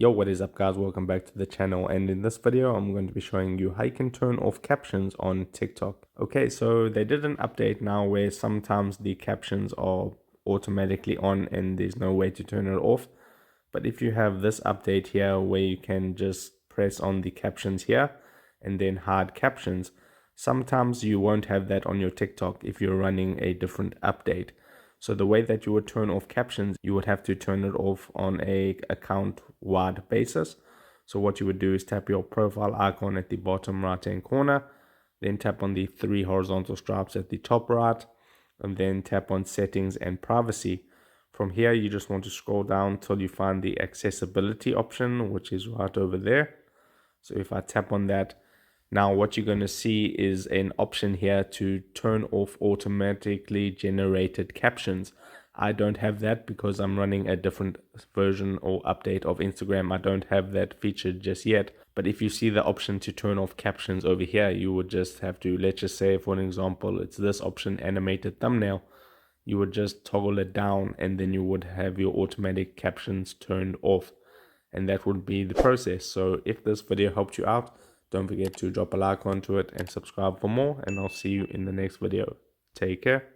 Yo, what is up guys, welcome back to the channel, and in this video I'm going to be showing you how you can turn off captions on TikTok. Okay, so they did an update now where sometimes the captions are automatically on and there's no way to turn it off. But if you have this update here where you can just press on the captions here and then hide captions, sometimes you won't have that on your TikTok if you're running a different update. So the way that you would turn off captions, you would have to turn it off on a account wide basis. So what you would do is tap your profile icon at the bottom right hand corner, then tap on the three horizontal stripes at the top right, and then tap on settings and privacy. From here, you just want to scroll down till you find the accessibility option, which is right over there. So if I tap on that, now what you're going to see is an option here to turn off automatically generated captions. I don't have that because I'm running a different version or update of Instagram. I don't have that featured just yet. But if you see the option to turn off captions over here, you would just have to, let's just say for an example, it's this option, animated thumbnail. You would just toggle it down and then you would have your automatic captions turned off. And that would be the process. So if this video helped you out, don't forget to drop a like onto it and subscribe for more, and I'll see you in the next video. Take care.